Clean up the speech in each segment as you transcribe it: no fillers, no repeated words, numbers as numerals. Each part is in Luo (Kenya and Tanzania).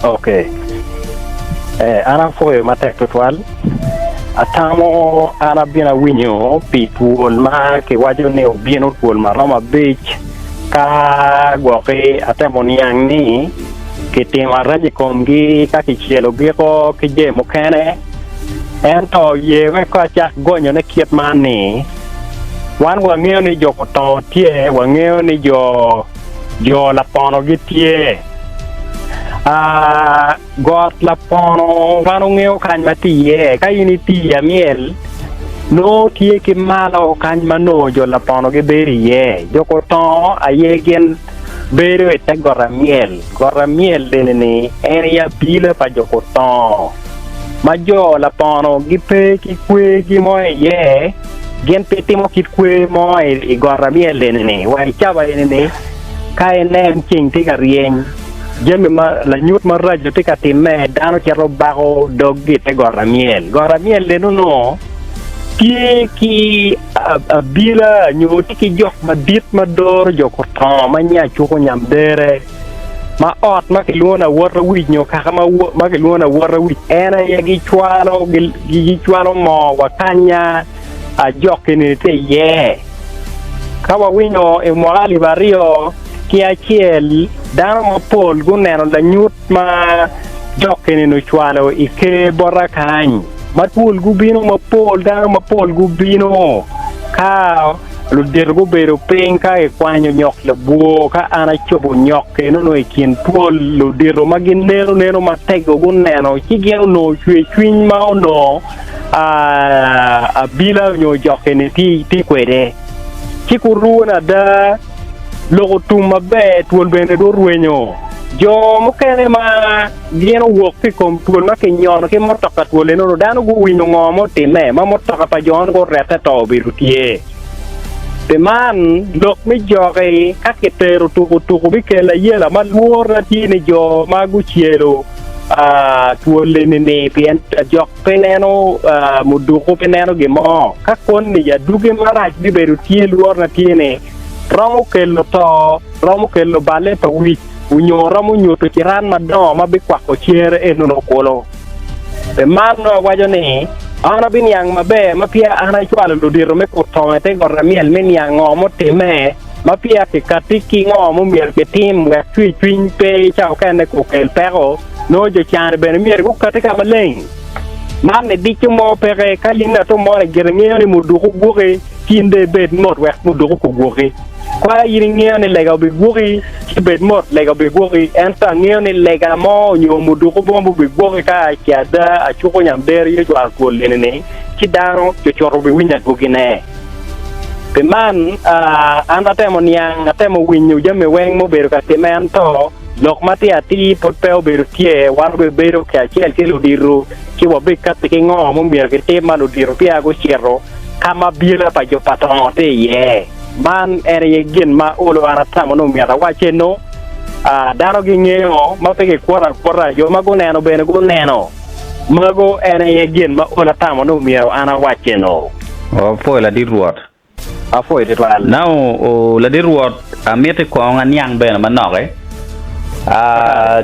Okay. Ana foi matek tutwal. Atamo ana bina winyo pitwol ma ke wajo ne obino twol maroma beach ka goke atemo niang ni kitima raji komgi ka kichielo giko kije mokene ento yewe ko chak gonyo ne kiet mani wan wang'eyo ni joko to tie wang'eyo ni jo lapono gi tie got lapono wan ong'eyo kany matiye ka in itiya miel no tie kimalo kany mano jo lapono gi beriye joko to ayegen bero ete gora miel dene ni en ya pile pa joko to ma jo lapono gi pe ki kwe gi moye ye gen petimo kit kwe moye I gora miel dene ni wai chaba dene ni ka enen ching tika rieng jemi ma la nyut ma rajo tika time dano chero bago dogi te gora miel dene no tie ki abila nyoti ki jok madit mador joko to manya chuko nyamdere ma ot ma kilona warra winyo kaka ma kilona warra wi ena ya gi chwalo mo wakanya a jok ni te ye kawa winyo e morali bario ki achiel dano mapol guneno la nyut ma jok ni no chwalo ike borra kany matul gubino mapol dano mapol gubino ka lu der go bero penka e kwanyo nyok le buo ka ana chobo nyok e no e kin pol lu dero magin nero matego guneno kigero no chwin ma no a bila nyo joke ni ti kwede kikuruna da logo tumma be tuol bene do ruenyo jo mokene ma gieno wuok pi kom tuol ma ke nyono ke motoka tuol eno dano gu winyo ngomo time ma motoka pa jon go rete to biru tie te man lok mi joge ka ke tero tuku bi ke la yela ma luor na tie ne jo ma gu chielo tuol ne pien jok peneno muduko peneno ge mo ka kon ni ya duge marach bi beru tie luor na tie ne romo kello bale to wi unyora mu nyuto chiran madno ma bi kwako chiere e nuno kolo e manno wajo ni ana bin yang mabe ma pia ana chwalo lo diro me ko tonete gorra miel men yang ngomo time ma pia ke katiki ngomo miel ke tim ga twin pe chao kane ko kel pero no jo chan ben miel ko katika maleng man ne dichumo pere kalina to mo gerngere mu duku buke kinde bed not wek mu duku ko buke kwa yiringia ni lega bi guri kibet mot lega bi guri enta ngio ni lega mo nyo muduko bombu bi guri ka kiada achuko nyamber ye jwar ko lenene kidaro chochoro bi winya gugine pe man anda temo niang temo winyu jame weng mo beru ka temen to lok mati ati potpeo beru tie war be beru ka chiel kilo diru ki wabe kat ki ngo mo bier ke tema lo diru pia go chero kama bira pa jo patron te ye man ere gen ma olo anatamo no miara wache no dano gi ngeo ma pege kwara yo mago neno bene go neno mago ere gen ma olo tamo no miara ana wache no foi la di ruot foi di ruot now la di ruot amete ko nganyang bene manoge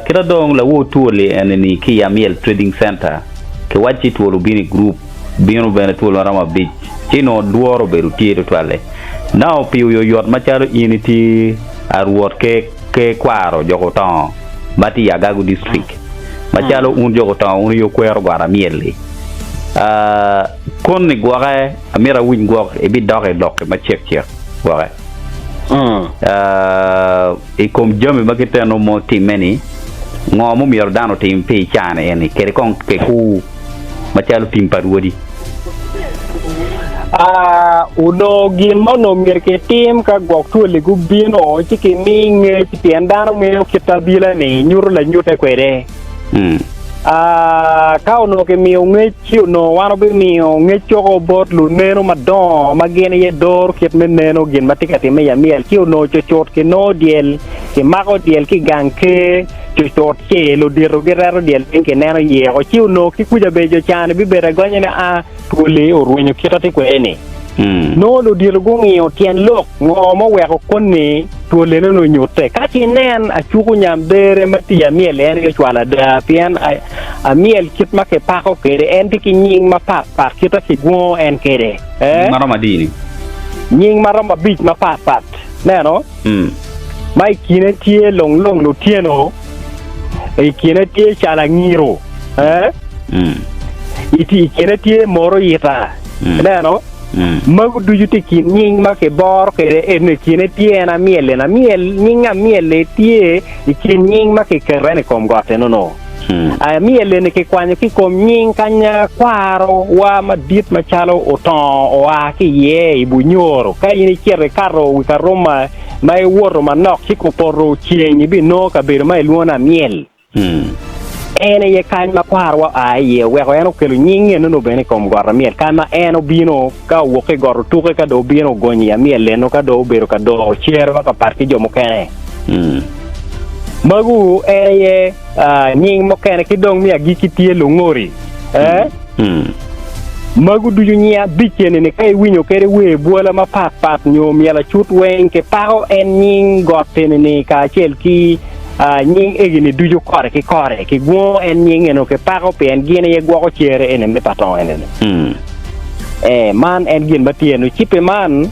kira dong la wo tuole enni ki yamiel trading center ke wachi tuolo bini group bino bene tuolo rama beach chino duoro beru tiere toale now piu yo yot macharo unity arwot ke kwaro jogoton mati Yagagu district machalo un jogoton un yo kwero gwara mieli kon ni gware amira win gwar e bi dore lok ma check gware e kom jome makiteno mo timeni ngomo mi ordano tim pe chane eni kere kon ke ku machalo tim parwodi uno gin mono mirke tim ka gok tuole gubino chiki minge chipiandano ngeo kitabila ni nyuru la nyute kwere ka uno ke miyo ngechi uno wano bi miyo ngechoko bot lu neno madon magene ye dor kit men neno gin matika time ya miel ki uno chochot ke no diel ke mako diel ki ganke chochot ke lo diro geraro diel pinke neno ye o ki uno ki kuja bejo chane bi bere gonye ne tuole o ruenyo kitati kwene no lo dir go ngio tien lok ngo mo we ko konni to le no nyote ka ti nen a chuku nyam dere mati ya miel en ke chwala da pian a miel kit ma ke pa ko kere en ti nying ma pa kit ki go en kere marama dini nying marama bit ma pa ne no mai kine tie long lo tieno e kine tie chala ngiro iti kine tie moro yita ne no magu duju te kin nying ma ke bor ke en kine tie na miel nyinga miel tie kin nying ma ke kerene kom gote no a miel ne ke kwanya ki kom nying kanya kwaro wa madit machalo oton o a ki ye ibunyoro ka ini kere karo wi karoma mai woro manok ki ko porro chieni bi no ka ber mai luona miel ene ye kan ma kwaro a ye we ko eno kelu nyinge no bene kom gorra miel kana eno bino ka wo ke gorro tuke ka do bino goni ya miel no ka do bero ka do chiero ka parti jo mo kene magu ye nying mo kene ki dong mi agiki tie lo ngori magu duju nya bikene ne kai winyo kere we bola ma pat nyom yala chut wen ke pao en nying gotene ne ka chel ki nying egini duju kore ki go en nying eno ke pao pen gine ye go ko chere ene me paton ene man en gin batieno chipe man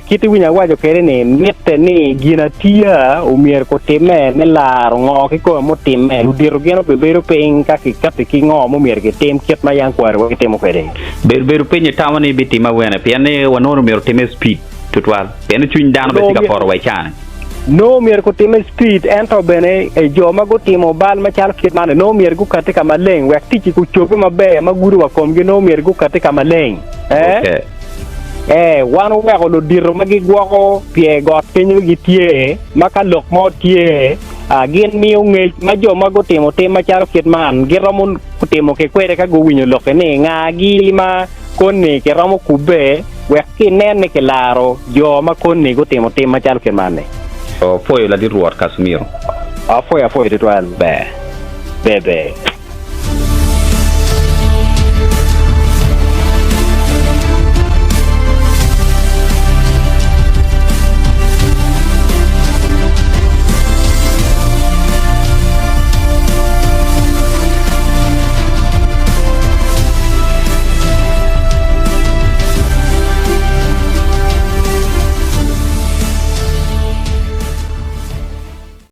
kiti winya wajo kere ne mette ni gina tia umier ko time ne la ngo ki ko mo time lu diro geno be bero pen ka ki ngo mo mier ke tem ket ma yang kwar wo temo kere bero pen tawani bitima wena piane wonono mier time speed tutwal pen chuin dan be ka por wai chan no mier ko time speed ento bene e joma go timo bal ma chal kit mane no mier gu katika maleng wek tiki ku chope mabe maguru wa kom gi no mier gu katika maleng wanu we ko lo dirro magi gwoko pie got pinyu gi tie maka lok mo tie gin miu nge ma jo mago timo te ma charo kit man gi romun kutimo ke kwere ka go winyo lok ne nga gi ma konni ke romo kube we ki nen ke laro jo ma konni go timo te ma charo kit man ne foi la di ruot Casimiro foi de toal be